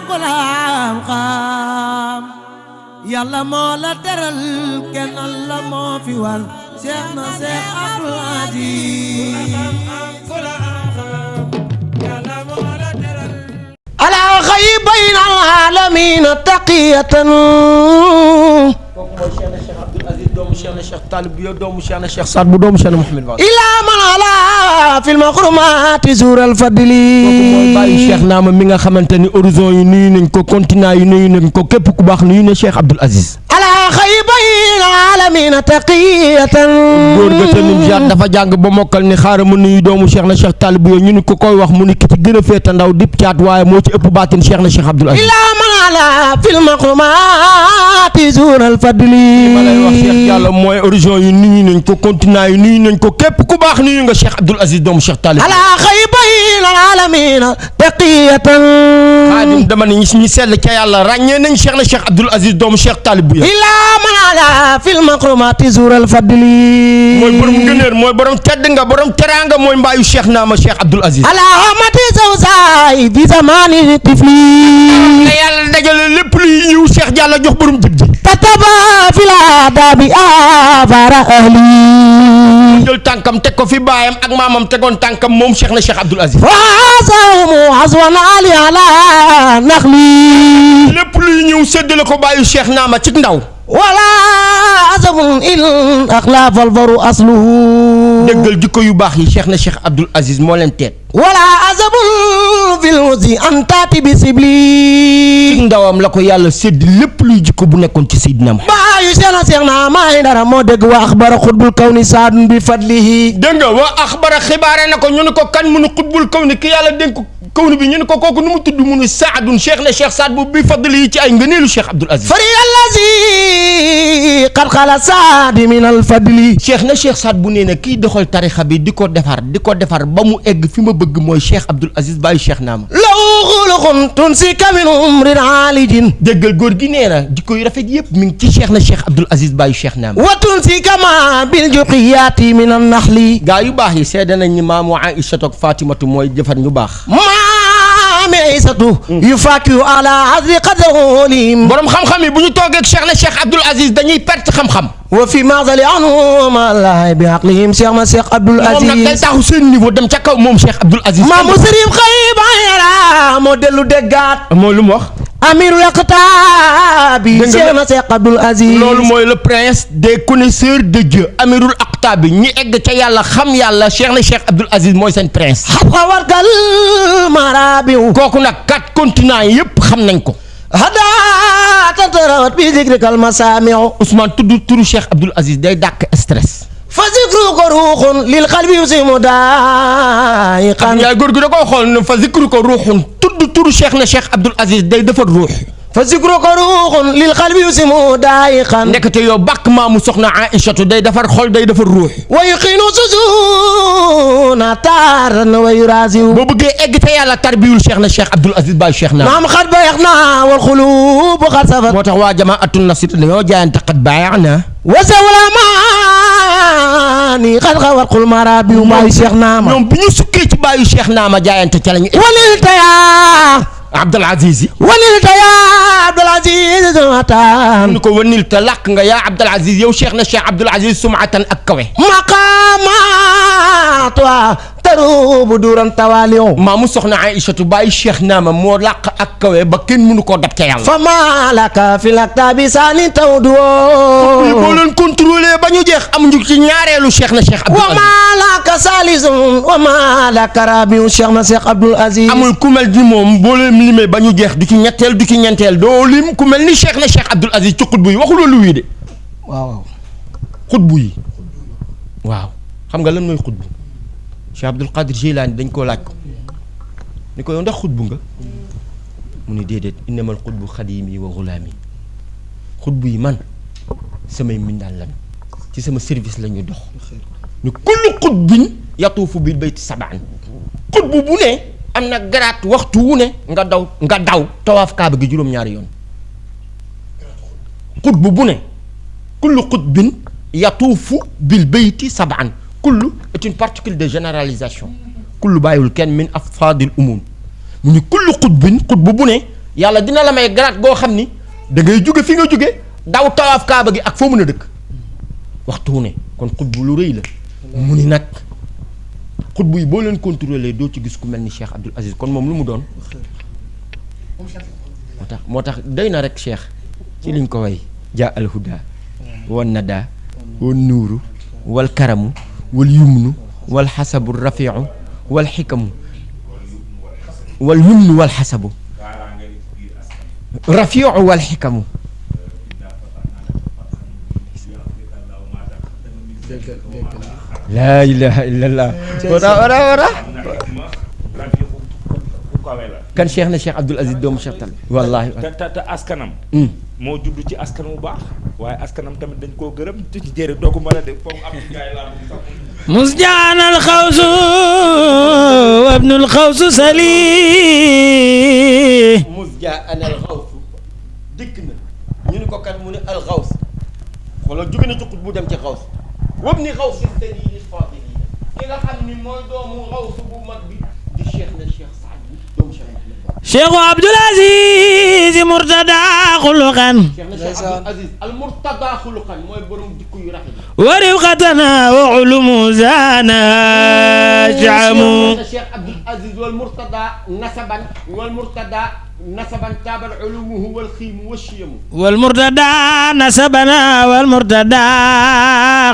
ko laam xam yàlla moo la teral kenn la moo fi war Cheikh na Cheikh Abdoul Aziz ala xay bayna alamin taqiyatan kooku mooy Cheikh na Cheikh Abdoul Aziz doomu Cheikh na Cheikh Talib yow doomu Cheikh na Cheikh Saad bu doomu Cheikh na Mouhamed Ba ila man ala fil makrumati zur al fadli kooku mooy bàyyi Cheikh Naama mi nga xamante ni horizon yi nuyu nañ ko continent yi nuyu nañ ko képp ku baax nuyu na Cheikh Abdoul Aziz ala xay bayna alamin taqiyatan góor ga tamit jaar dafa jàng ba mokkal ni xaaral ma nuyu doomu Cheikh na Cheikh Talib yow ñu ni ko koy wax mu ni ki ci gën a féete ndaw dip caat waaye moo ci ëpp baatin Cheikh na Cheikh Abdoul Aziz ila man ala fil makrumati zur al fadli ma lay wax Cheikh Diallo mooy horizon yi nuyu nañ ko continent yi nuyu nañ ko képp ku baax nuyu nga Cheikh Abdoul Aziz doomu Cheikh Talib ala xay bayna alamin taqiyatan xaadim dama ni ñi sell ca yàlla ràññee nañ Cheikh na Cheikh Abdoul Aziz doomu Cheikh Talib bu ila man ala fil makrumati zur al fadli mooy borom ngëneer mooy borom tedd nga borom teraanga mooy mbaayu Cheikh Naama Cheikh Abdoul Aziz ala amati zawsay fi zamani tifli la yàlla dajale lépp luy ñëw Cheikh Diallo jox borom jib ji kataba fil adabi afara ahli jël tànkam teg ko fi baayam ak maamam tegoon tànkam moom Cheikh na Cheikh Abdoul Aziz fasawmu aswana ali ala nakhli lépp luy ñëw séddale ko bàyyu Cheikh Naama ci ndaw wala azabun in akhlaf al baru asluhu déggal jikko yu baax yi Cheikh na Cheikh Abdoul Aziz moo leen teet wala azabun fil wusi antati bi sibli ci ndawam la ko yàlla sédd lépp luy jikko bu nekkoon ci Seydina Muhammad baayu Cheikh na may dara moo dégg wa axbara xutbul kawni saadun bi fadlihi dégg nga wa axbara xibaare na ko ñu ne ko kan mu nu xutbul kawni ki yàlla dénk kawni bi ñu ne ko kooku nu mu tudd mu nu saadun Cheikh na Cheikh Saad bu bi fadlihi ci ay ngëneelu Cheikh Abdoul Aziz fari allazi qad xala saadi min al fadli Cheikh na Cheikh Saad bu nee na kii doxal tarixa bi di ko defar ba mu egg fi ma bëgg mooy Cheikh Abdoul Aziz bàyyi Cheikh Naama law xuluqun tunsika min umrin aalijin déggal góor gi nee na jikko yu rafet yëpp mi ngi ci Cheikh na Cheikh Abdoul Aziz bàyyi Cheikh Naama wa tunsika ma bil juqiyaati min an naxli gaa yu baax yi seede nañ ni maamu Aïchatu ak Fatimatu mooy jëfar ñu baax maami Aysatu yufakiru ala azri qadrolim borom xam-xam yi bu ñu toogee ak Cheikh na Cheikh Abdoul Aziz dañuy perte xam-xam wa fi mazali anhu ma laay bi aqlihim Cheikh na Cheikh Abdoul Aziz moom nag day taxu seen niveau dem ca kaw moom Cheikh Abdoul Aziz ma musrif xayba yara moo dellu déggaat moo lu mu wax amirul aqtaabi Cheikh na Cheikh Abdoul Aziz loolu mooy le prince des connaisseurs de Dieu amirul aqtaabi ñi egg ca yàlla xam yàlla Cheikh na Cheikh Abdoul Aziz mooy seen prince xabxa warkal marabiu kooku nag 4 continents yëpp xam nañ ko hada tantarawat bi zikrikal masamiu Ousmane tudd turu Cheikh Abdoul Aziz day dàq stress fa zikruka ruuxun lil qalbi yusimu daayiqan yaay góor gi da koo xool ne fa zikruka ruuxun tudd turu Cheikh na Cheikh Abdoul Aziz day defar ruux fa zikruka ruuxun lil qalbi yusimu daayiqan ndekete yow bàkk maamu soxna Aïchatu day defar xol day defar ruux wa yuqinu sujuna taaran wa yuraziu boo bëggee egg te yàlla tarbiyul Cheikh na Cheikh Abdoul Aziz baay Cheikh Naama maam xat bayaxna wal xulubu xat safat moo tax waa jamaatu nasir dañoo jaayante xat baayaxna wa sawlamaani xat xawat xul marabiu baayu Cheikh Naama ñoom bi ñu sukkee ci baayu Cheikh Naama jaayante ca lañu walil taya Abdoul Aziz yi wanil ta yaa Abdoul Aziz sumatan ñu ko wanil ta làkk nga yaa Abdoul Aziz yow Cheikh na Cheikh Abdoul Aziz sumatan ak kawe maqamat wa tarubu duran tawaliu maamu soxna Aïchatu bàyyi Cheikh Naama moo làq ak kawe ba kenn mënu koo dab ca yàlla fa malaka fil aktabi sani tawdu boo leen contrôlé ba ñu jeex amuñu ci ñaareelu Cheikh na Cheikh Abdoul wa Aziz malaka salisun wa malaka rabiu Cheikh na Cheikh Abdoul Aziz amul ku mel ni moom boo leen limee ba ñu jeex du ci ñetteel du ci ñeenteel doo lim ku mel ni Cheikh na Cheikh Abdoul Aziz ci xutbu yi waxu loolu wii de waaw xutbu yi waaw xam nga lan mooy xutbu Cheikh Abdoul Qadir Jilani dañ koo laaj ko ni ko yow ndax xutbu nga mu ni déedéet innamal xutbu xadimi wa gulaami xutbu yi man samay mindaan lan ci sama service la ñu dox ñu kullu xutbin yatuufu bil bayti sabaan xutbu bu ne am na garaat waxtu wu ne nga daw tawaaf kaaba gi juróom-ñaari yoon xutbu bu ne kullu xutbin yatuufu bil bayti sabaan kullu est une particule de généralisation kullu bàyyiwul kenn min afadil umum mu ni kullu xutbin xutbu bu ne yàlla dina la may grade goo xam ni da ngay jóge fi nga jóge daw tawaaf kaaba gi ak foo mën a dëkk waxtu wu ne kon xutbu lu rëy la mu ni nag xutbu yi boo leen contrôler doo ci gis ku mel ni Cheikh Abdoul Aziz kon moom lu mu doon moo tax doy na rek Cheikh ci liñ ko way jaa al huda wan nada wan nuuru wal karamu wal yumnu wal xasabu rafiu wal xikamu wal yumnu wal xasabu rafiu wal xikamu laa ilaha illallah wara kan Cheikh na Cheikh Abdoul Aziz doomu Cheikh Tal wallahi te askanam moo judd ci askan bu baax waaye askanam tamit dañ koo gërëm ci jëre doo ko mën a def foofu am ci gaay la musjaan alxawsu wabnul xawsu sali musjaan alxawsu dikk na ñu ni ko kan mu ne alxaws xoolal jóge na ci xut bu dem ci xaws wabni xawsi sali fadili ki nga xam ni mooy doomu xawsu bu mag bi di Cheikh na Cheikh Saad bi doomu Cheikh Cheikh Abdoul Aziz Murtada xuluqan Cheikh na Cheikh Abdoul Aziz al Murtada xuluqan mooy borom jikko yu rafet wa rifqatana wa ulumu zana jaamu Cheikh Abdoul Aziz wal Murtada nasaban taabal ulumuhu wal xiimu wa chiyamu wal Murtada nasabana wal Murtada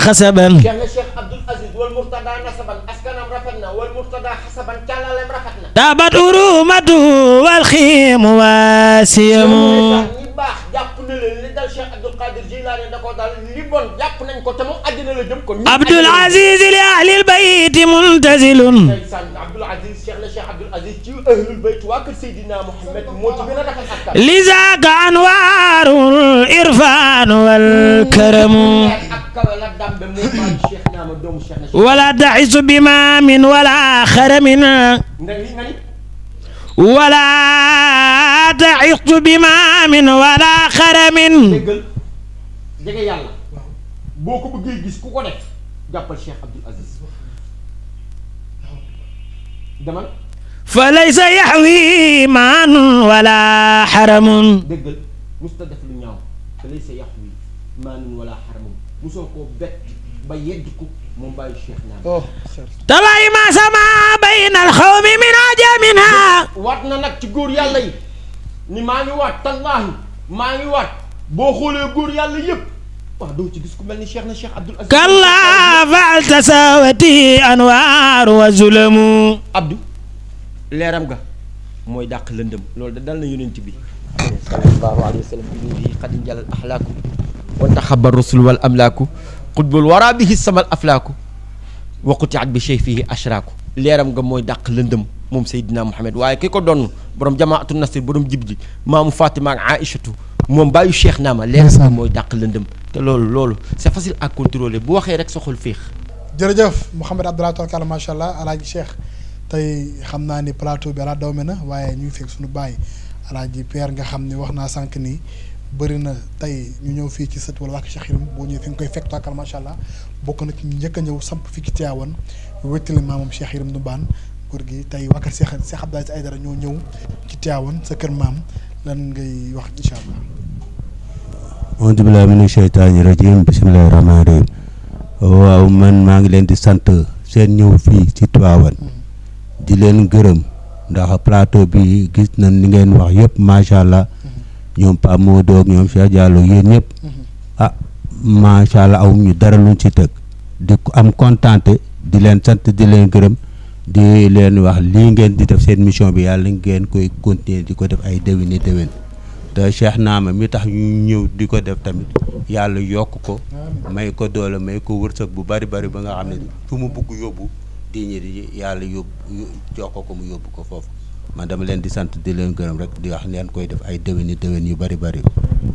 xasaban Cheikh na Cheikh Abdoul Aziz wal Murtada nasaban askanam rafet na wal Murtada xasaban càllalem rafet na taabat urumatu wal xiimu wa siyamu ñi baax jàpp na leen li dal Cheikh Abdoul Qadir Jilani da ko dal li bon jàpp nañ ko te moom àddina la jëm kon Abdoul Aziz li ahlil bayti muntazilun ndeysaan Abdoul Aziz Cheikh na Cheikh Abdoul Aziz ci ahlul bayt waa kër Seydina Mouhamed moo ci gën a rafet askan lizaaka anwaarul irfaan wal karamu ak kawe la dambe moo baayu Cheikh naama doomu Cheikh na wala taxisu bima min wala xaramin nga ni wala taxisu bima min wala xaramin déggal jege yàlla boo ko bëggee gis ku ko def jàppal Cheikh Abdoul Aziz demal fa laysa yaxwi maan wala xaramun déggal musta def lu ñaaw fa laysa yaxwi maanun wala xaramun musoo koo bett ba yedd ko moom bàyyi Cheikh naama tabayi ma sama bayna alxawmi min ajamina waat na nag ci góor yàlla yi ni maa ngi waat tallaahi maa ngi waat boo xoolee góor yàlla yëpp wax doo ci gis ku mel ni Cheikh na Cheikh Abdoul Aziz kalla faal tasawati anwaar wa zulamu Abdou leeram ga mooy dàq lëndëm loolu da dal na yonent bi sallallahu alayhi wa sallam bi nuurihi qad injalal axlaaku wa taxaba rusul wal amlaaku xutbul wara bihi samal aflaaku wa qutiat bi shayfihi ashraaku leeram nga mooy dàq lëndëm moom Seydina Mouhamed waaye ki ko doon borom jamaatu nasir borom jibli maamu Fatima ak Aïchatu moom bàyyu Cheikh naama leeram nga mooy dàq lëndëm te loolu c'est facile à contrôler bu waxee rek soxol féex. jërëjëf Mouhamed Abdallah Taala macha allah alaaji Cheikh tey xam naa ni plateau bi ala dawme na waaye ñu ngi fekk suñu baay alaaji Père nga xam ne wax naa sànq ni bëri na tey ñu ñëw fii ci sët wala waa Cheikh Yérim boo ñëwee fi nga koy fekk taakal macha allah bokk na ci njëkk a ñëw samp fii ci Tivaouane wéttali maamam Cheikh Yérim Ndoumane góor gi tey waa kër Cheikh Abdou Aziz Aïdara ñoo ñëw ci Tivaouane sa kër maam lan ngay wax incha allah. auzu billaahi mina sheytaani rajiim bismillaahi rahmaani rahiim waaw man maa ngi leen di sant seen ñëw fii ci Tivaouane di leen gërëm ndax plateau bi gis nañ li ngeen wax yëpp macha allah ñoom Pape Modou ak ñoom Cheikh Diallo yéen ñëpp ah macha allah awum ñu dara luñ ci tëgg di am kontaante di leen sant di leen gërëm di leen wax lii ngeen di def seen mission bi yàlla ngeen koy continuer di ko def ay déwéni déwén te Cheikh Naama mi tax ñu ñëw di ko def tamit yàlla yokk ko may ko doole may ko wërsëg bu bari bari ba nga xam ne fu mu bugg yóbbu di ñi di yàlla yóbbu jox ko mu yóbbu ko foofu man dama leen di sant di leen gërëm rek di wax leen koy def ay déwéni déwén yu bari bari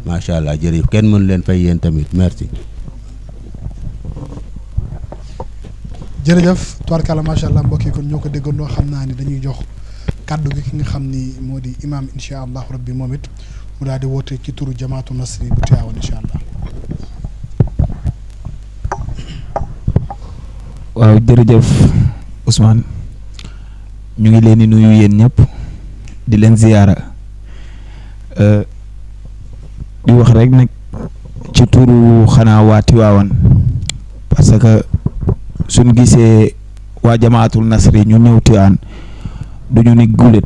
macha allah jërëjëf kenn mënu leen fay yéen tamit merci. jërëjëf tubaarkàlla macha allah mbokk yi kon ñoo ko déggandoo xam naa ni dañuy jox kàddu gi ki nga xam ni moo di imaam incha allahu rabbi moom it mu daal di woote ci turu jamaatu nasri bu Tivaouane incha allah. waaw jërëjëf Ousmane ñu ngi leen di nuyu yéen ñëpp di leen ziyaara di wax rek nag ci turu xanaa waa Tiwaawan parce que suñ gisee waa jamaatul nasri ñu ñëw Tiwaawan duñu ni gulet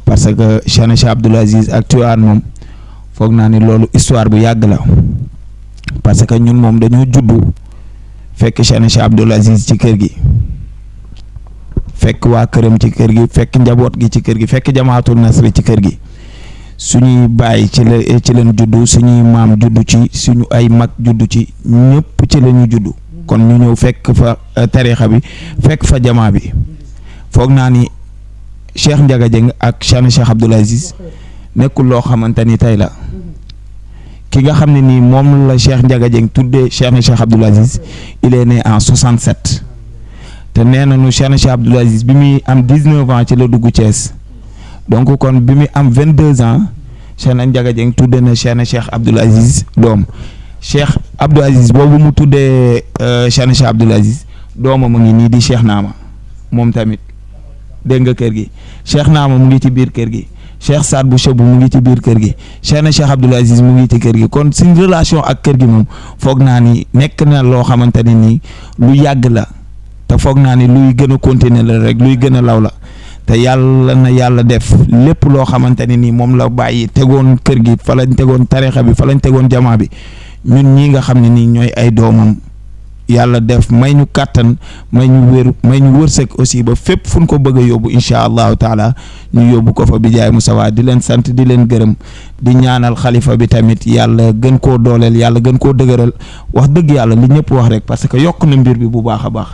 parce que Cheikh Abdoul Aziz ak Tiwaawan moom foog naa ni loolu histoire bu yàgg la parce que ñun moom dañoo juddu fekk Cheikh Abdoul Aziz ci kër gi fekk waa këram ci kër gi fekk njaboot gi ci kër gi fekk jamaatul nasri ci kër gi suñuy bàyyi ci leen juddu suñuy maam juddu ci suñu ay mag juddu ci ñëpp ci la ñu juddu kon ñu ñëw fekk fa tarixa bi fekk fa jamaa bi foog naa ni Cheikh Ndiaga Dieng ak Cheikh Abdoul Aziz nekkul loo xamante ni tey la ki nga xam ne nii moom la Cheikh Ndiaga Dieng tuddee Cheikh Abdoul Aziz il est né en 67 te nee nañu Cheikh Abdoul Aziz bi muy am 19 ans ci la dugg Thiès donc kon bi muy am 22 ans Cheikh Ndiaga Dieng tuddee na Cheikh Abdoul Aziz doom Cheikh Abdoul Aziz boobu mu tuddee Cheikh Abdoul Aziz doomam mu ngi nii di Cheikh Naama moom tamit dégg nga kër gi Cheikh Naama mu ngi ci biir kër gi Cheikh Saad bu Chebou mu ngi ci biir kër gi Cheikh Abdoul Aziz mu ngi ci kër gi kon suñ relation ak kër gi moom foog naa ni nekk na loo xamante ne nii lu yàgg la te foog naa ni luy gën a continuer la rek luy gën a law la te yàlla na yàlla def lépp loo xamante ne nii moom la bàyyi tegoon kër gi fa lañ tegoon tarixa bi fa lañ tegoon jamaa bi ñun ñi nga xam ne nii ñooy ay doomam yàlla def may ñu kàttan may ñu wërsëg aussi ba fépp fu ñu ko bëgg a yóbbu incha allahu taala ñu yóbbu ko fa bi jaay Musawa di leen sant di leen gërëm di ñaanal xalifa bi tamit yàlla gën koo dooleel yàlla gën koo dëgëral wax dëgg yàlla li ñëpp wax rek parce que yokk na mbir bi bu baax a baax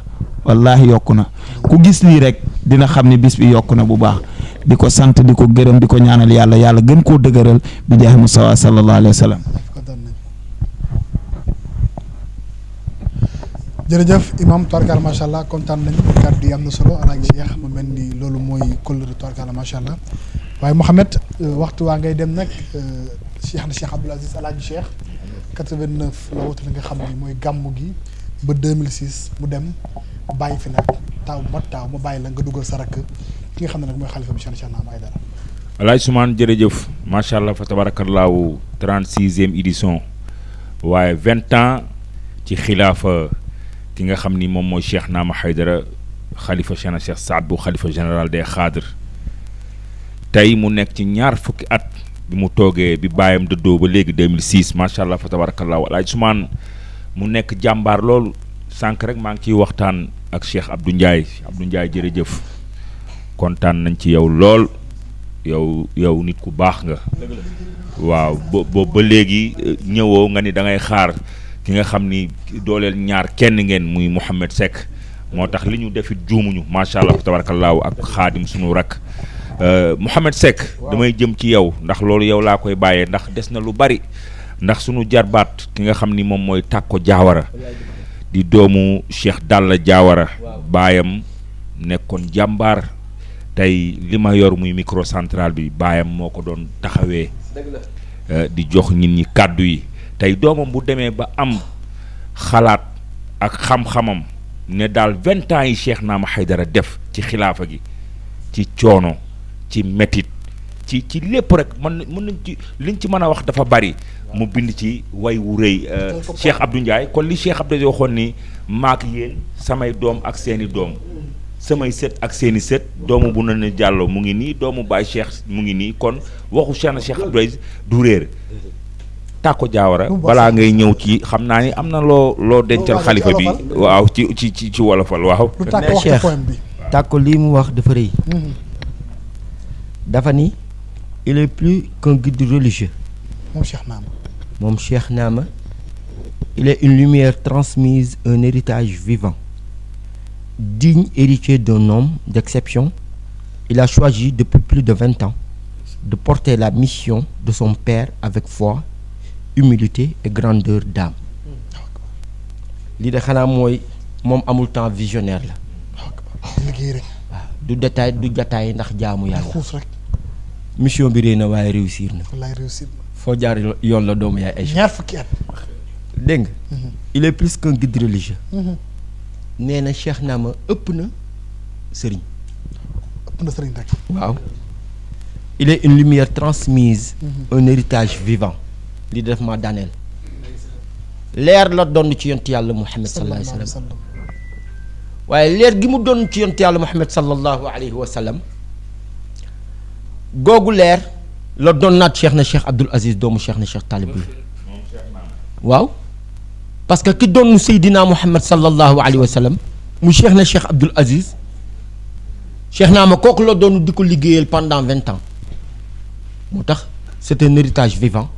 wallahi yokk na ku gis lii rek dina xam ne bis bi yokk na bu baax di ko sant di ko gërëm di ko ñaanal yàlla gën koo dëgëral bi jaay Musawa sallallahu alayhi wa sallam. jërëjëf imam tubaarkalla macha allah kontaan nañu kàddu yi am na solo alaaji Cheikh mu mel ni loolu mooy kóllëre tubaarkalla macha allah waaye Mouhamed waxtu waa ngay dem nag Cheikh Abdoul Aziz alaaji Cheikh 89 la wutu li nga xam ne mooy gàmmu gi ba 2006 mu dem bàyyi fi nag taaw mat taaw mu bàyyi la nga dugal sa rakk ki nga xam ne nag mooy xalifa bi Cheikh Naama Aidara. alaaji Soumane jërëjëf macha allah fa tabaarakallaahu 36e édition waaye 20 ans ci xilaafa ki nga xam ni moom mooy Cheikh Naama Aidara xalifa Cheikh Saad bu xalifa général des xaadir tey mu nekk ci ñaar fukki at bi mu toogee bi bàyyam dëddoo ba léegi 2006 macha allah fa tabarakallahu alaaji Soumane mu nekk jàmbaar loolu sànq rek maa ngi ciy waxtaan ak Cheikh Abdou Ndiaye jërëjëf kontaan nañ ci yow lool yow nit ku baax nga waaw ba léegi ñëwoo nga ni da ngay xaar ki nga xam ni dooleel ñaar kenn ngeen muy Mouhamed Seck moo tax li ñu defit juumuñu macha allah tabarakallahu ak xaadim sunu rak Mouhamed Seck damay jëm ci yow ndax loolu yow laa koy bàyyee ndax des na lu bari ndax sunu jarbaat ki nga xam ni moom mooy Tàkko Jaawara di doomu Cheikh Dalla Jaawara baayam nekkoon jàmbaar tey li ma yor muy microcentral bi baayam moo ko doon taxawee di jox nit ñi kàddu yi tey doomam bu demee ba am xalaat ak xam-xamam ne daal 20 ans yi Cheikh Naama Aidara def ci xilaafa gi ci coono ci métit ci lépp rek mën nañ ci liñ ci mën a wax dafa bari mu bind ci way wu rëy Cheikh Abdou Ndiaye kon li Cheikh Abdou waxoon ni maak yéen samay doom ak seeni doom samay sët ak seeni sët doomu bu na ne Jàllo mu ngi nii doomu Baay Cheikh mu ngi nii kon waxu Cheikh Abdou du réer Tàkko Jaawara balaa ngay ñëw ci xam naa ni am na loo dencal xalifa bi waaw ci wolofal waaw Cheikh Tàkko lii mu wax dafa rëy dafa ni il est plus qu'un guide religieux moom Cheikh Naama il est une lumière transmise, un héritage vivant digne héritier d'un homme d'exception. Il a choisi depuis plus de 20 ans de porter la mission de son père avec foi, humilité et grandeur d'âme. Li de xanaa mooy moom amul temps visionnaire la waaw du détail du jataay ndax jaamu yàlla mission bi réy na waaye réussir na foo jaar yoon la doomu yaay ay ñaar fukki at dégg nga il est plus qu'un guide religieux nee na Cheikh Naama ëpp na sëriñ rek waaw il est une lumière transmise, un héritage vivant. li def ma daaneel leer la doon ci yonent yàlla Muhammad sallallahu alayhi wa sallam waaye leer gi mu doon ci yonent yàlla Muhammad sallallahu alayhi wa sallam googu leer la doon naat Cheikh na Cheikh Abdoul Aziz doomu Cheikh na Cheikh Talib bi waaw parce que ki doon Seydina Muhammad sallallahu alayhi wa sallam mu Cheikh na Cheikh Abdoul Aziz Cheikh naa ma kooku la doon di ko liggéeyal pendant 20 ans moo tax c'est un héritage vivant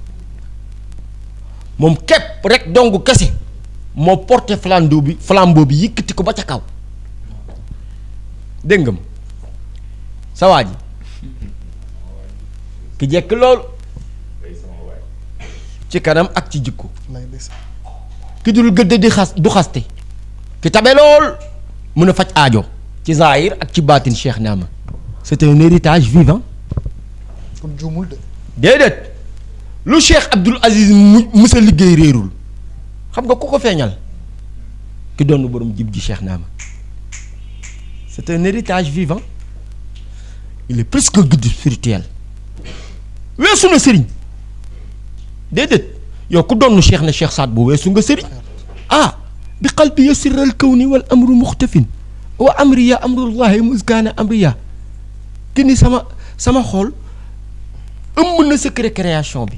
moom képp rek dongu kese moo porté flambeau bi yëkkati ko ba ca kaw dégg nga sa waa ji ki jekk loolu ci kanam ak ci jikko ki dul gëdd di xas du xaste ki tabe lool mën a faj aajo ci zahir ak ci baatin Cheikh Naama c'est un héritage vivant kon juumul de déedéet lu Cheikh Abdoul Aziz musa liggéey réerul xam nga ku ko feeñal ki doon borom jib ji Cheikh Naama c'est un héritage vivant il est plus que guide spirituel weesu na sëriñ déedéet yow ku doon Cheikh na Cheikh Saad bu weesu nga sëriñ ah bi qalbi yasirral kawni wal amru muxtafin wa amriya amrullahi muskaana amriya ki ni sama xool ëmb na secret création bi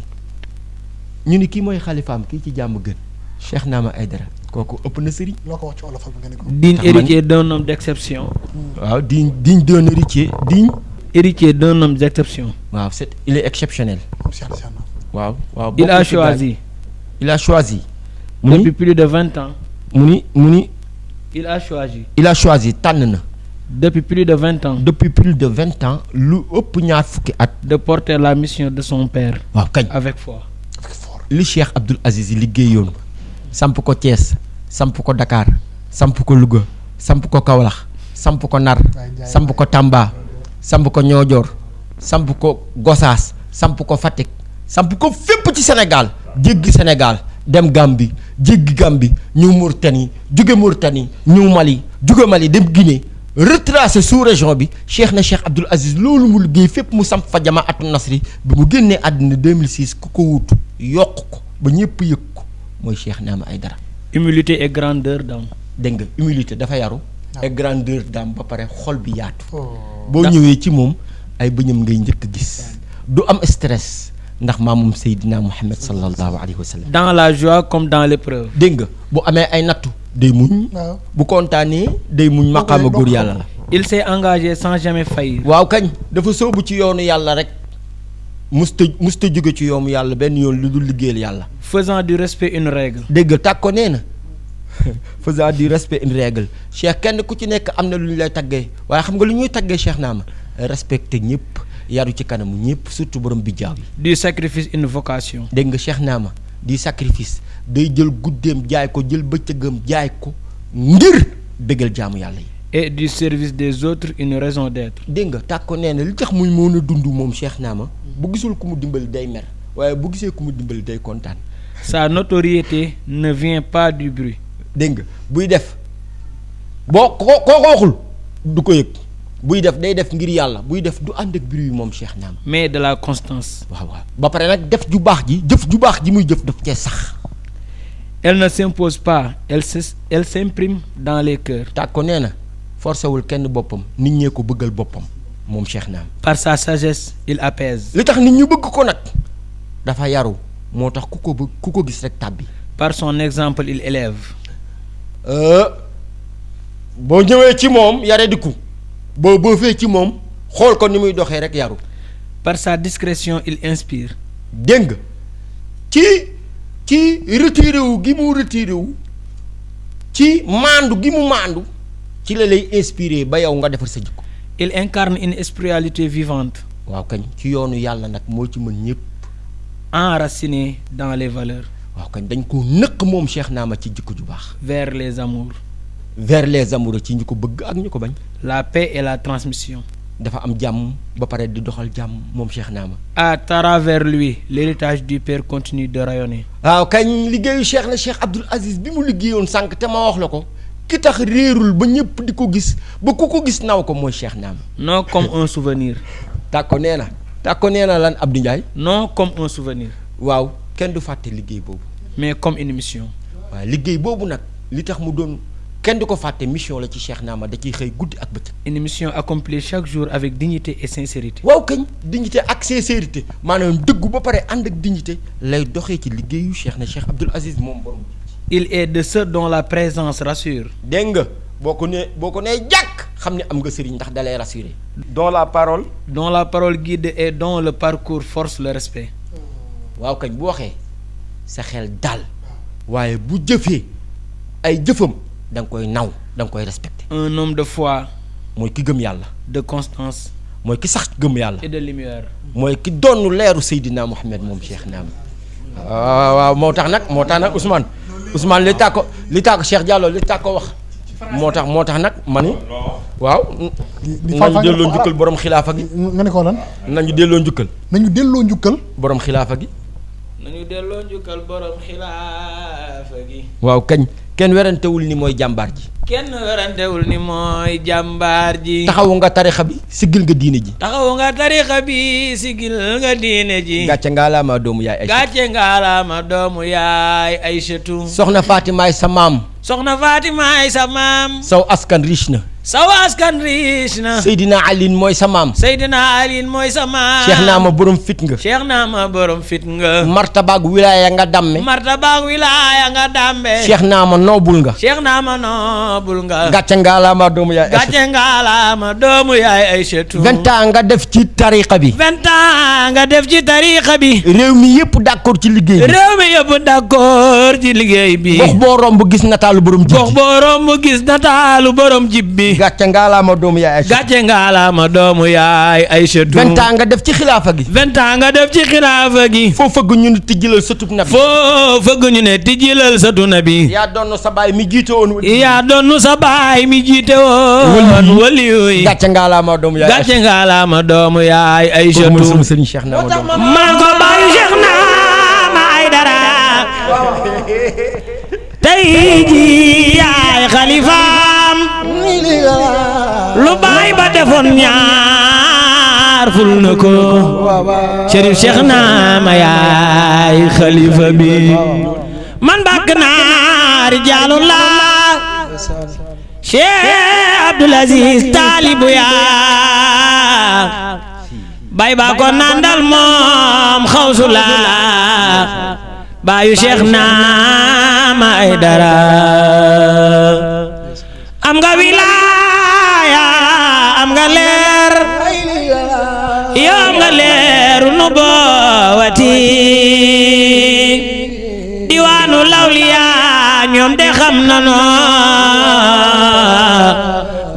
ñu ni kii mooy xalifaam kii ci jàmm gën Cheikh Naama Aidara kooku ëpp na sëriñ. loo ko wax ci olofal bi nga ne ko. digne héritier d'un homme d'exception. waaw digne d'un héritier héritier d'un homme d'exception. waaw il est exceptionnel. waaw il a choisi. depuis plus de 20 ans. mu ni. il a choisi tànn na. depuis plus de 20 ans. lu ëpp ñaar fukki at. de porter la mission de son père. waaw kañ avec foi. li Cheikh Abdoul Aziz liggéeyoon samp ko Thiès samp ko Dakar samp ko Louga samp ko Kaolack samp ko Nar samp ko Tamba samp ko Niodior samp ko Gossas samp ko Fatick samp ko fépp ci Sénégal jéggi Sénégal dem Gambie jéggi Gambie ñëw Mauritanie jóge Mauritanie ñëw Mali jóge Mali dem Guinée retracé sous région bi Cheikh na Cheikh Abdoul Aziz loolu mu liggéey fépp mu samp fa Jamaatu Nasri bi mu génnee àddina 2006 ku ko wuutu yokk ko ba ñëpp yëg ko mooy Cheikh Naama Aidara. humilité et grandeur d'âme. dégg nga humilité dafa yaru. et grandeur d'âme ba pare xol bi yaatu. boo ñëwee ci moom ay bëñam ngay njëkk gis. du am stress ndax maamum Seydina Muhammad sallallahu alayhi wa sallam. dans la joie comme dans l'épreuve. dégg nga bu amee ay nattu day muñ. bu kontaanee day muñ maqaama góor yàlla la. il s'est engagé sans jamais faillir. waaw kañ dafa sóobu ci yoonu yàlla rek. musta jóge ci yoomu yàlla benn yoon lu dul liggéeyal yàlla. faisant du respect une règle. dégg tàg ko nee na faisant du respect une règle Cheikh kenn ku ci nekk am na lu ñu lay taggee waaye xam nga lu ñuy taggee Cheikh Naama respecté ñëpp yaru ci kanamu ñëpp surtout borom bi jaaw yi. du sacrifice une vocation. dégg nga Cheikh Naama du sacrifice day jël guddeem jaay ko jël bëccëgam jaay ko ngir bégal jaamu yàlla yi. et du service des autres une raison d'être. dégg nga tàg ko nee na li tax muy mën a dund moom Cheikh Naama bu gisul ku mu dimbali day mer waaye bu gisee ku mu dimbali day kontaan. sa notoriété ne vient pas du bruit. dégg nga buy def boo ko waxul du ko yëg buy def day def ngir yàlla buy def du ànd ak bruit moom Cheikh Naama. mais de la constance. waaw ba pare nag def ju baax ji muy jëf daf cee sax. elle ne s'impose pas elle s'imprime dans les cœurs. tàg ko nee na forcé wul kenn boppam nit ñee ko bëggal boppam. moom Cheikh Naama. par sa sagesse il apaise. li tax nit ñu bëgg ko nag dafa yaru moo tax ku ko gis rek tàbbi. par son exemple il élève. boo ñëwee ci moom yare di ku boo fee ci moom xool ko ni muy doxee rek yaru. par sa discrétion il inspire. dégg nga ci retiré wu gi mu retiré wu ci maandu gi mu maandu ci la lay inspiré ba yow nga defar sa jikko. il incarne une spiritualité vivante. waaw kañ ci yoonu yàlla nag moo ci mën ñëpp. enraciné dans les valeurs. waaw kañ dañ ko nëkk moom Cheikh Naama ci jikko ju baax. vers les amours. ci ñu ko bëgg ak ñu ko bañ. la paix et la transmission. dafa am jàmm ba pare di doxal jàmm moom Cheikh Naama. à travers lui l'héritage du père continue de rayonner. waaw kañ liggéeyu Cheikh na Cheikh Abdoul Aziz bi mu liggéeyoon sànq te ma wax la ko. ki tax réerul ba ñëpp di ko gis ba ku ko gis naw ko mooy Cheikh Naama. non comme un souvenir. tàg ko nee na Tàkko nee na lan Abdou Ndiaye. Non comme un souvenir, waaw kenn du fàtte liggéey boobu. mais comme une mission. waaw liggéey boobu nag li tax mu doon kenn du ko fàtte mission la ci Cheikh Naama da ciy xëy guddi ak bëccëg. Une mission accomplie chaque jour avec dignité et sincérité. waaw kañ dignité ak sincérité maanaam dëggu ba pare ànd ak dignité lay doxee ci liggéeyu Cheikh na Cheikh Abdoul Aziz moom borom. Il est de ceux dont la présence rassure. dégg nga boo ko nee jàkk xam ne am nga sëriñ ndax dalay rassurer. dont la parole. Dont la parole guide et dont le parcours force le respect. waaw kañ bu waxee sa xel dal waaye bu jëfee ay jëfam da nga koy naw da nga koy respecté. Un homme de foi, mooy ki gëm yàlla. de constance mooy ki sax gëm yàlla. et de lumière. mooy ki donnu leeru Seydina Mohamed moom Cheikh Naama. waaw moo tax nag Ousmane li tax ko Cheikh Diallo li tax ko wax. moo tax nag ma ni waaw. nañu delloo njukkal borom xilaafa gi. nga ne ko lan. nañu delloo njukkal. nañu delloo njukkal. borom xilaafa gi. nañu delloo njukkal borom xilaafa gi. waaw kañ kenn werantewul ni mooy jàmbaar ji. kenn werantewul ni mooy jàmbaar ji. taxawu nga tarixa bi sigil nga diine ji. taxawu nga tarixa bi sigil nga diine ji. gàcce ngaalaama doomu yaay Aïcha. gàcce ngaalaama doomu yaay Aïchatu. soxna Fatimaay sa maam. soxna Fatimaay sa maam. saw askan riche na. saw askan riche na. Seydina Aline mooy sa maam. Seydina Aline mooy sa maam. Cheikh Naama borom fit nga. Cheikh Naama borom fit nga. martabaag wilaaya nga damme. martabaag wilaaya nga dambe. Cheikh Naama noobul nga. Cheikh Naama noobul nga. gàcce ngaalaama doomu yaay Aïcha. gàcce ngaalaama doomu yaay Aïchatu. 20 ans nga def ci tariqa bi. 20 ans nga def ci tariqa bi. réew mi yëpp d'accord ci liggéey bi. réew mi yëpp d'accord ci liggéey bi. gox boo romb gis nataalu borom jib gox boo romb gis nataalu borom jib bi. gàcce ngaalaama doomu yaay Aïcha. gàcce ngaalaama doomu yaay Aïchatu. 20 ans nga def ci xilaafa gi. 20 ans nga def ci xilaafa gi. foo fëgg ñu ne tijjilal sëtub nabi. foo fëgg ñu ne tijjilal sëtu nabi. yaa doon sa baay mi jiite woon. yaa doon sa baay mi jiite woon. waliyu yi. gàcce ngaalaama doomu yaay Aïcha. gàcce ngaalaama doomu yaay Aïchatu. mooy sama sëriñ Cheikh Naama doomu. man ko baayu Cheikh Naama Aïdara. tey jii yaay xalifaam. lu baay ba defoon ñaar ful na ko. Chérif Cheikh Naama yaay xalifa bi. man bàkk naa rijaalullah. Cheikh Abdoul Aziz taalibu yaa. bay ba ko nandal moom xawsula. baayu Cheikh Naama Aïdara. am nga wilaaya am nga leer. yow am nga leeru nubuwati. diwaanu lawliya ñoom de xam nanu.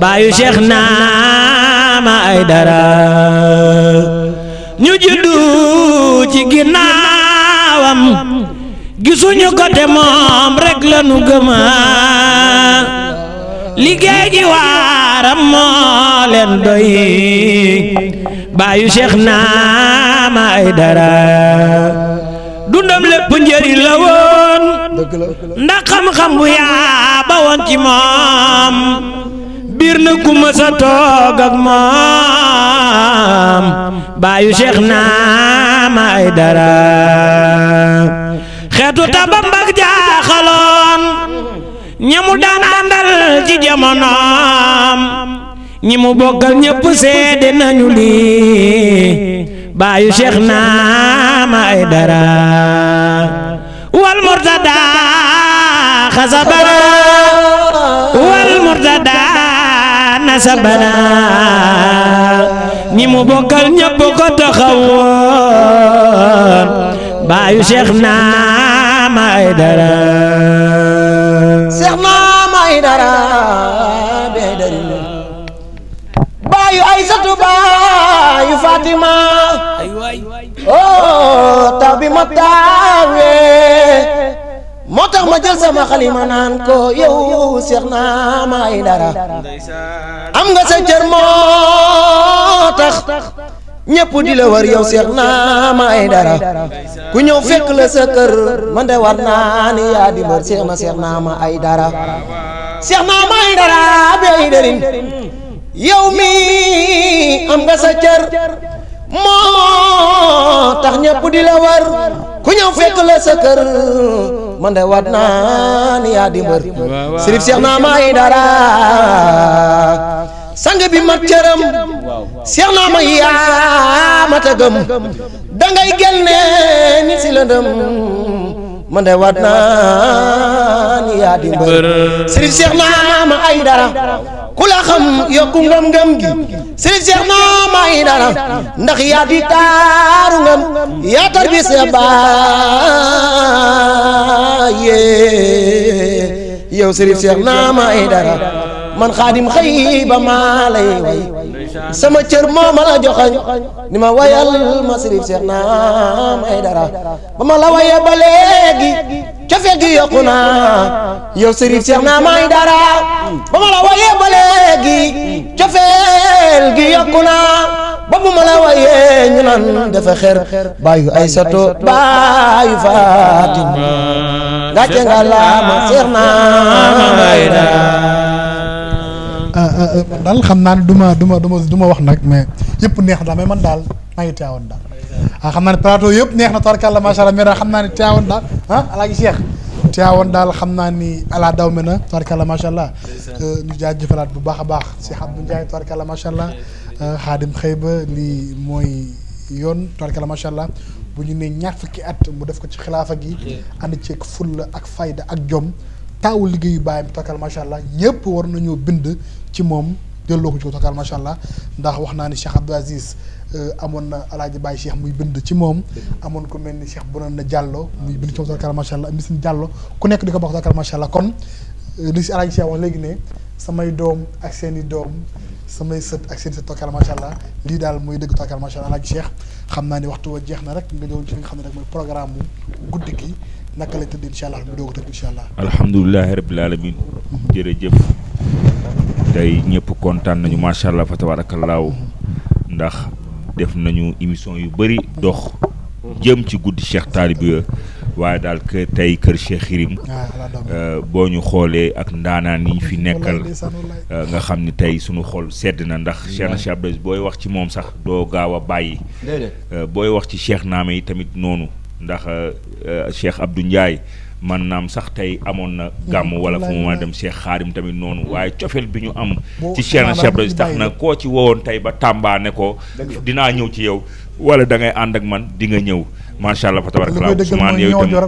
baayu Cheikh Naama Aïdara. ñu juddu ci ginnaawam. gisuñu ko te moom rek la nu gëma. liggéey ji waaram moo leen doy. baayu Cheikh Naama Aïdara. dundam lépp njëriñ la woon. ndax xam-xam bu yaa ba woon ci moom. biir na ku mës a toog ak moom. baayu Cheikh Naama Aïdara. xeetu tabambak jaaxaloon. ñamu daan àndal ci jamonoom. ñi mu bokkal ñëpp seede nañu lii. baayu Cheikh Naama Aïdara. wal murtada xasabana. wal murtada nasabana. ñi mu bokkal ñëpp ko taxawoon. baayu Cheikh Naama Aïdara. Cheikh Naama Aïdara beedari baayu Aïsatu baayu Fatima. oh taw bi ma taawee. moo tax ma jël sama xalima naan ko yow Cheikh Naama Aïdara. am nga sa cër moo tax. ñëpp di la war yow Cheikh Naama Aïdara. ku ñëw fekk la sa kër man de war naa ni yaa di mbër Cheikh Naama Aïdara. Cheikh Naama Aïdara beedari yow mi am nga sa cër. moo tax ñëpp di la war ku ñëw fekk la sa kër man de waat naa ni yaa di mbër Sërif Seex Naama Aydara sang bi mat cëram Seex Naama yaa mata gëm dangay génne nit si lëndëm man de waat naa ni yaa di mbër Sërif Seex Naama Aydara ku la xam yokku ngëm-ngëm gi Sërif Seex Naama Aydara ndax yaa di taaru ngëm yaa tar bi sa baaye yow Sërif Seex Naama Aydara man Xaadim xëy ba maa lay way sama cër moo ma la joxañ ni ma wayal ma Sërif Seex Naama Aydara ba ma la waye ba léegi cofe gi yokku naa yow Sërif Seex Naama Aydara ba ma la waye ba léegi cofeel gi yokku naa ba bu ma la waye ñu naan dafa xer baayu Aysatu baayu Fatim gàcce nga la ma Seex Naama Aydara daal xam naa ne du ma wax nag mais yëpp neex na daal mais man daal maa ngi teewoon daal xam naa ne plateau yëpp neex na tabarkàlla macha allah mais daal xam naa ne teewoon daal alaaji Cheikh teewoon daal xam naa ni ala daw me na tabarkàlla macha allah ñu jaajëfalaat bu baax a baax Cheikh Abdou Ndiaye tabarkàlla macha allah xaadim xëy ba lii mooy yoon tabarkàlla macha allah bu ñu nee ñaar fukki at mu def ko ci xilaafa gi ànd ceeg fulla ak fayda ak jom taawul liggéeyu bàyyam tabarkàlla macha allah ñëpp war nañoo bind ci moom delloo ko ci tabarkàlla macha allah ndax wax naa ni Cheikh Abdou Aziz amoon na alaaji Baye Cheikh muy bind ci moom amoon ko mel ni Cheikh Bonan na Diallo muy bind ci moom tabarkàlla macha allah Misin Diallo ku nekk di ko bokk tabarkàlla macha allah kon li si alaaji Cheikh wax léegi ne samay doom ak seen i doom samay sët ak seen i sët tabarkàlla macha allah lii daal mooy dëgg tabarkàlla macha allah alaaji Cheikh xam naa ni waxtu wa jeex na rek nga ñëw ci li nga xam ne rek mooy programme mu guddi gi naka lay tëdd incha allah mu doog a tëdd incha allah. alhamdulilahi rabbil alamin jërëjëf tey ñëpp kontaan nañu macha allah fa tabaarakallaahu ndax def nañu émission yu bëri dox jëm ci guddi Cheikh Talibé waaye daal kër tey kër Cheikh Yérim boo ñu xoolee ak ndaanaan yi ñu fi nekkal nga xam ni tey suñu xol sedd na ndax Cheikh na Cheikh Abdou booy wax ci moom sax doo gaaw a bàyyi booy wax ci Cheikh Naama yi tamit noonu ndax Cheikh Abdou Ndiaye man naam sax tey amoon na gàmm wala fu mu mën a dem Cheikh Xaadim tamit noonu waaye cofeel bi ñu am ci Cheikh na Cheikh Abdou tax na koo ci wowoon tey ba Tamba ne ko dinaa ñëw ci yow wala da ngay ànd ak man di nga ñëw macha allah fa tabarakallah Ousmane yow itam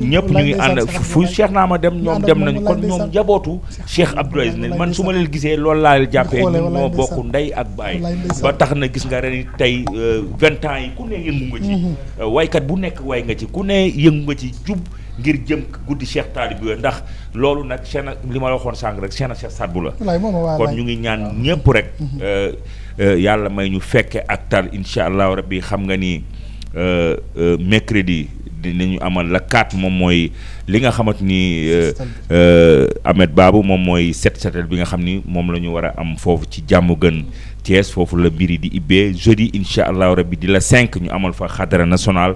ñëpp ñu ngi ànd fu Cheikh Naama dem ñoom dem nañu kon ñoom njabootu Cheikh Abdou Aziz ne man su ma leen gisee loolu laa leen jàppee ñun ñoo bokk ndey ak baay ba tax na gis nga ren tey 20 ans yi ku ne yëngu nga ci waykat bu nekk way nga ci ku ne yëngu nga ci jub ngir jëm guddi Cheikh Talibé ndax loolu nag Cheikh li ma la waxoon sànq rek Cheikh na Cheikh Sadbou la kon ñu ngi ñaan ñëpp rek yàlla may ñu fekke ak tal incha allahu rabbi xam nga ni mercredi dinañu amal la 4 moom mooy li nga xamante ni Ahmed Babou moom mooy setal bi nga xam ni moom la ñu war a am foofu ci jàmm gën Thiès foofu la mbiri di ibbee jeudi incha allahu rabbi di la 5 ñu amal fa xadara national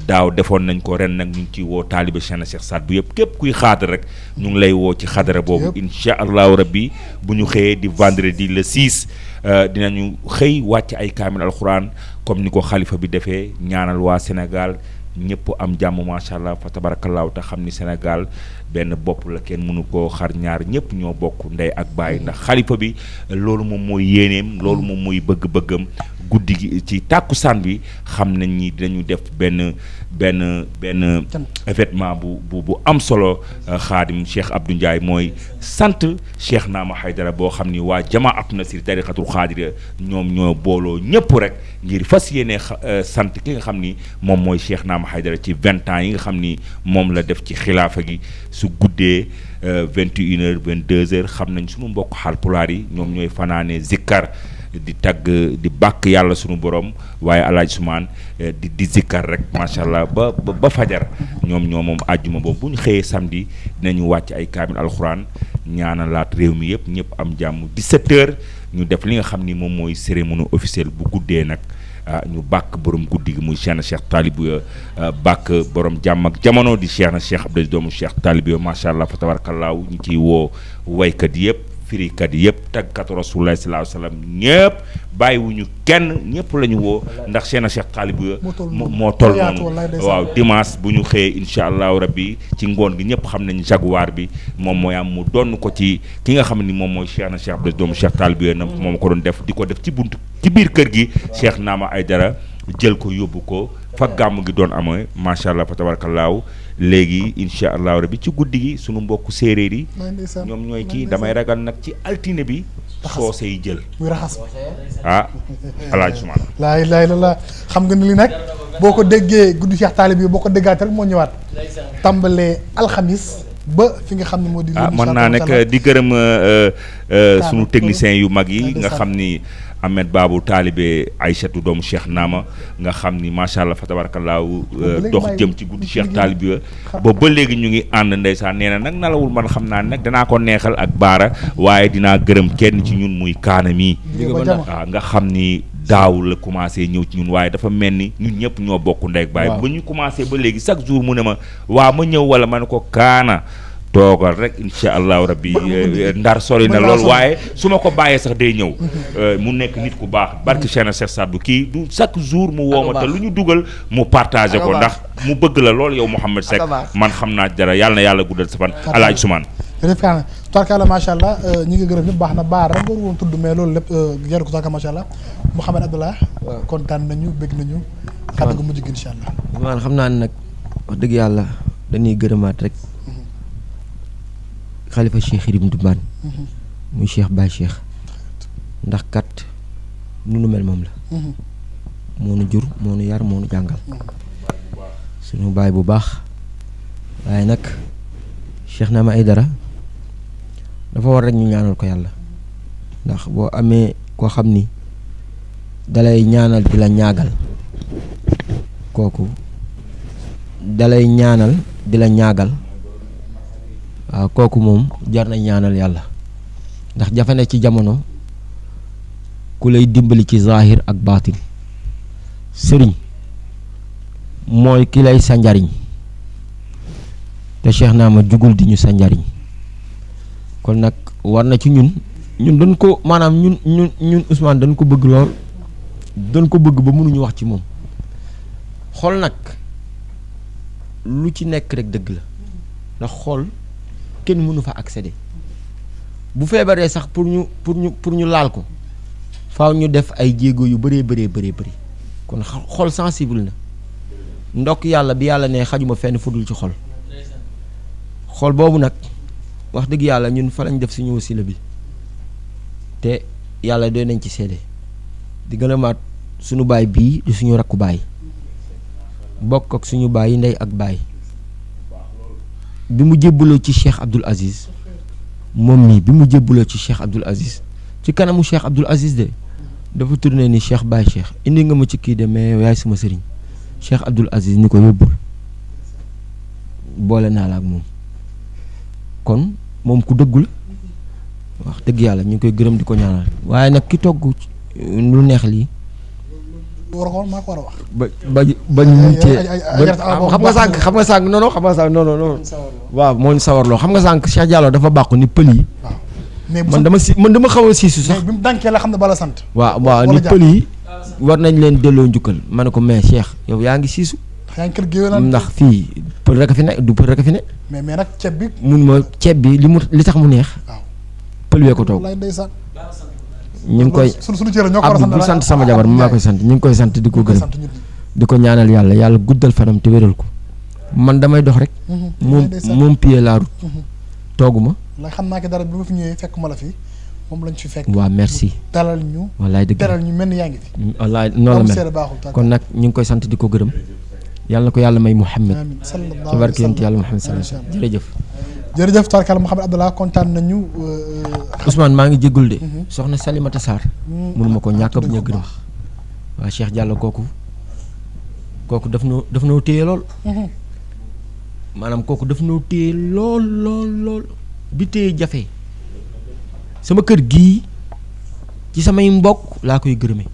daaw defoon nañ ko ren nag ñu ngi ciy woo taalibe Cheikh na Cheikh Sadbou yëpp képp kuy xaadar rek ñu ngi lay woo ci xadara boobu incha allahu rabbi bu ñu xëyee di vendredi le 6 dinañu xëy wàcc ay kaamil alxuraan comme ni ko xalifa bi defee ñaanal waa Sénégal ñëpp am jàmm macha allah fa tabarakallahu te xam ni Sénégal benn bopp la kenn mënu koo xar ñaar ñëpp ñoo bokk ndey ak baay ndax xalifa bi loolu moom mooy yéeneem loolu moom mooy bëgg-bëggam guddi gi ci tàkkusaan bi xam nañ ni dinañu def benn événement bu am solo xaadim Cheikh Abdou Ndiaye mooy sant Cheikh Naama Aydara boo xam ni waa jamaatu nasir tariqatul xaadira ñoom ñoo booloo ñëpp rek ngir fas yéene sant ki nga xam ni moom mooy Cheikh Naama Aydara ci 20 ans yi nga xam ni moom la def ci xilaafa gi su guddee 21h 22h xam nañ suñu mbokk Haalpulaar yi ñoom ñooy fanaane zikkar di tagg di bàkk yàlla sunu borom waaye alaaj Sumaan di zikkar rek macha allah ba fajar ñoom moom àjjuma boobu bu ñu xëyee samedi dinañu wàcc ay kaamil alxuraan ñaanalaat réew mi yëpp ñëpp am jàmm 17h ñu def li nga xam ni moom mooy cérémonie officielle bu guddee nag ñu bàkk borom guddi gi muy Cheikh na Cheikh Talibé bàkk borom jàmm ak jamono di Cheikh na Cheikh Abdou doomu Cheikh Talibé macha allah fa tabarakallahu ñu ciy woo waykat yëpp firikat yëpp tàggkatu rasulullah sallallahu alayhi wa sallam ñëpp bàyyiwuñu kenn ñëpp la ñu woo ndax Cheikhna Cheikh Talibou moo toll noonu waaw dimanche bu ñu xëyee incha allahu rabbi ci ngoon gi ñëpp xam nañu jaguwaar bi moom mooy am mu donn ko ci ki nga xam ni moom mooy Cheikhna Cheikh Abdou doomu Cheikh Talibou na moom ko doon def di ko def ci buntu ci biir kër gi Cheikh Naama Aidara jël ko yóbbu ko fa gàmm gi doon amee macha allah fa tabarakallaahu léegi incha allahu rabbi ci guddi gi sunu mbokku séeréer yi ñoom ñooy kii damay ragal nag ci altine bi soose yi jël muy raxas ah alaaj Sumaan laa ilaaha illallaah xam nga ni li nag boo ko déggee guddi Cheikh Talibou boo ko déggaate rek moo ñëwaat tàmbalee alxamis ba fi nga xam ne moo di mën naa nekk di gërëm sunu techniciens yu mag yi nga xam ni Ahmed Babou Talibé Aïchatou doomu Cheikh Naama nga xam ni macha allah fa tabarakallaahu dox jëm ci guddi Cheikh Talibé ba léegi ñu ngi ànd ndeysaan nee na nag nalawul man xam naa nag danaa ko neexal ak baara waaye dinaa gërëm kenn ci ñun muy kaana mii waaw nga xam ni daaw la commencé ñëw ci ñun waaye dafa mel ni ñun ñëpp ñoo bokk ndey ak baay ba ñu commencé ba léegi chaque jour mu ne ma waa ma ñëw wala ma ne ko kaana toogal rek incha allahu rabbi ndar sori na lool waaye su ma ko bàyyee sax day ñëw mu nekk nit ku baax barki Cheikhna Cheikh Sadou kii du chaque jour mu woo ma te lu ñu dugal mu partagé ko ndax mu bëgg la lool yow Mouhamed Seck man xam naa dara yàlla na yàlla guddal sa fan alaaj Sumaan jërëjëf tubaarkalla macha allah ñi ngi gërëm ñëpp baax na baar rek nga woon tudd mais loolu lépp jaru ko tubaarkalla macha allah Mouhamed Abdallah kontaan nañu bëgg nañu kàddu gu mujj gi incha allah man xam naa ne nag wax dëgg yàlla dañuy gërëmaat rek xalifa Cheikh Irim Dumbaan muy Cheikh Baye Cheikh ndax kat nu nu mel moom la moo nu jur moo nu yar moo nu jàngal suñu baay bu baax waaye nag Cheikh Naama Aidara dafa war rek ñu ñaanal ko yàlla ndax boo amee koo xam ni dalay ñaanal di la ñaagal kooku dalay ñaanal di la ñaagal waaw kooku moom jar na ñaanal yàlla ndax jafe na ci jamono ku lay dimbali ci zahir ak baatin sëriñ mooy ki lay sa njariñ te Cheikh Naama jugul di ñu sa njariñ kon nag war na ci ñun dañ ko maanaam ñun Ousmane dañ ko bëgg lool dañ ko bëgg ba mënuñu wax ci moom xool nag lu ci nekk rek dëgg la ndax xool kenn mënu fa accéder bu feebaree sax pour ñu laal ko faaw ñu def ay jéego yu bëree kon xol sensible na ndokk yàlla bi yàlla ne xajuma fenn fudul ci xol boobu nag wax dëgg yàlla ñun fa lañ def suñu wasila bi te yàlla doy nañ ci seede di gën a maat suñu baay bii di suñu rakku baay bokk ak suñu baay ndey ak baay bi mu jébbaloo ci Cheikh Abdoul Aziz moom mii bi mu jébbaloo ci Cheikh Abdoul Aziz ci kanamu Cheikh Abdoul Aziz de dafa tourné ni Cheikh Baye Cheikh indi nga ma ci kii de mais yow yaay sama sëriñ Cheikh Abdoul Aziz ni ko yóbbul boole naa la ak moom kon moom ku dëggu la wax dëgg yàlla ñu ngi koy gërëm di ko ñaanal waaye nag ki togg lu neex lii war ko maa ko war a wax ba ñu cee xam nga sànq non waaw moo ñu sawarloo xam nga sànq Cheikh Diallo dafa bàqu ni pël yi man dama xaw a siisu sax bi mu dànkee la xam ne bala sant waaw ni pël yi war nañ leen delloo njukkal ma ne ko mais Cheikh yow yaa ngi siisu yaa ngi kër gi ndax fii pël rek a fi ne du pël rek a fi ne mais nag ceeb bi mun ma ceeb bi li tax mu neex pël wee ko toog ñu ngi koy Abdou bu sant sama jabar maa koy sant ñu ngi koy sant di ko gërëm di ko ñaanal yàlla guddal fanam te wéral ko man damay dox rek moom pied la route tooguma la xam naa ki dara bi ma fi ñëwee fekk ma la fi moom lañ fi fekk waaw merci dalal ñu wallaay dëgg dalal ñu mel ni yaa ngi fi wallaay noonu la mel kon nag ñu ngi koy sant di ko gërëm yàlla na ko yàlla may Mouhamed ci barke yonent yàlla Mouhamed sallallahu alayhi wasallam jërëjëf tarkal Mouhamed Abdallah kontaan nañu Ousmane maa ngi jéggul de soxna Salimata Sarr mënuma ko ñàkk bu ñu gërëm waaw Cheikh Diallo kooku daf noo téye lool maanaam kooku daf noo téye lool bi téye jafe sama kër gii ci samay mbokk laa koy gërëme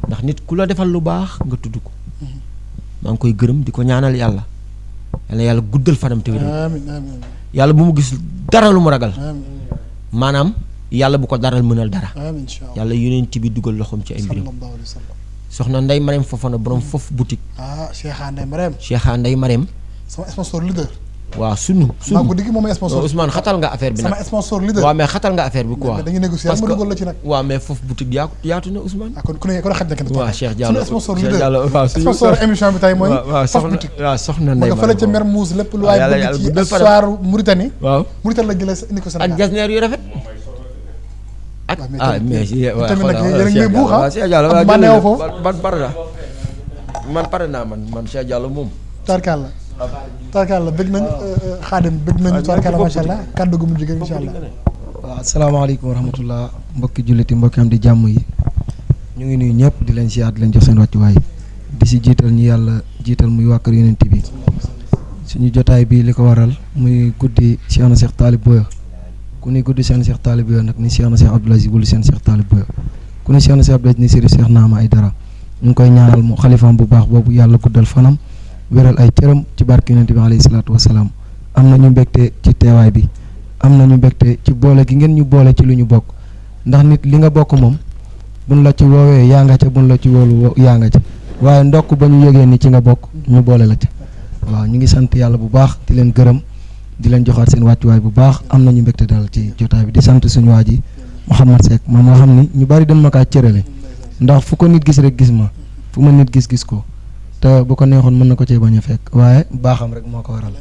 ndax nit ku la defal lu baax nga tudd ko maa ngi koy gërëm di ko ñaanal yàlla yàlla guddal fanam te wéral yàlla bu mu gis dara lu mu ragal maanaam yàlla bu ko daral mënal dara amiin incha allah yàlla yonent bi dugal loxoom ci ay mbiram sallallahu alayhi wa sallam. soxna Ndeye Marème Fofana borom foofu boutique Cheikh Ndeye Marème. Cheikha Ndeye Marème sama sponsor leader. waaw sunu maa ko digg moom ay sponsor. Ousmane xatal nga affaire bi nag sama sponsor leader. waaw mais xatal nga affaire bi quoi mais dañuy négocier ma dugal la ci nag. waaw mais foofu boutique yaatu na Ousmane kon ku ne xaj na kenn. waaw Cheikh Diallo suñu sponsor Cheikh leader Diallo waaw sponsor émission bi tey mooy. waaw soxna ma Ndeye nga fële ca Mermoz lépp lu waay bëgg ci histoire Mauritanie. waaw Mauritanie la jëlee indi ko Sénégal ak jasneer yu rafet ak mais tamit nag yéen a ngi may buux Cheikh Diallo waaw man neew foofu man pare naa man Cheikh Diallo moom tarkalla bëgg nañu xaadim bëgg nañu tarkalla macha allah kàddu gu mujj gi incha allah. waaw asalaamaaleykum wa rahmatullah mbokki julliti mbokki am di jàmm yi ñu ngi nuyu ñëpp di leen siyaat di leen jox seen wàccuwaay di si jiital ñi yàlla jiital muy waa kër yonent bi suñu jotaay bi li ko waral muy guddi Cheikhna Cheikh Talib Boya ku ni guddi Cheikhna Cheikh Talib Boya nag ni Cheikhna Cheikh Abdoul Aziz wulu Cheikhna Cheikh Talib Boya ku ni Cheikhna Cheikh Abdoul Aziz ni Sëriñ Cheikh Naama Aidara ñu ngi koy ñaanal mu xalifaam bu baax boobu yàlla guddal fanam wéral ay cëram ci barke yonent bi alayhi salaatu wasalaam am nañu mbégte ci teewaay bi am nañu mbégte ci boole gi ngeen ñu boole ci lu ñu bokk ndax nit li nga bokk moom buñ la ci woowee yaa nga ca buñ la ci woolu yaa nga ca waaye ndokk ba ñu yëgee ni ci nga bokk ñu boole la ca waaw ñu ngi sant yàlla bu baax di leen gërëm di leen joxaat seen wàccuwaay bu baax am nañu mbégte daal ci jotaay bi di sant suñu waa ji Mouhamed Seck moom nga xam ni ñu bari dañ ma kaa cërale ndax fu ko nit gis rek gis ma fu ma nit gis ko te bu ko neexoon mën na ko cee bañ a fekk waaye baaxam rek moo ko waral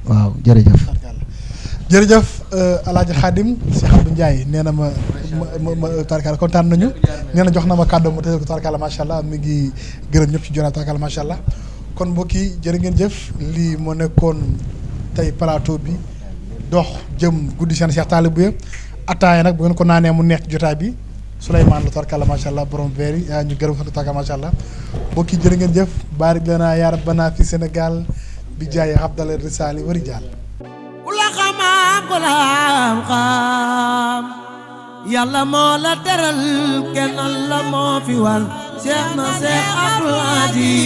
waaw jërëjëf. jërëjëf Alaaji Xaadim Cheikh Abdou Ndiaye nee na ma tarkalla kontaan nañu nee na jox na ma kàddu ma tëjee ko tarkalla macha allah mi ngi gërëm ñëpp ci jotaay tarkalla macha allah kon mbokk yi jërë ngeen jëf lii moo nekkoon tey plateau bi dox jëm guddi seen Cheikh Talib Boya ataaya nag bu ngeen ko naanee mu neex ci jotaay bi Souleymane la tarkalla macha allah borom veer yi ñu gërëm sant tarkalla macha allah mbokk yi jërë ngeen jëf barik lana yaa rabbana fi Sénégal bi jaay Abdallah Risali wari jaal la xamaam ko la xam yàlla moo la teral kenn la moo fi war Cheikh na Cheikh Abdoul Aziz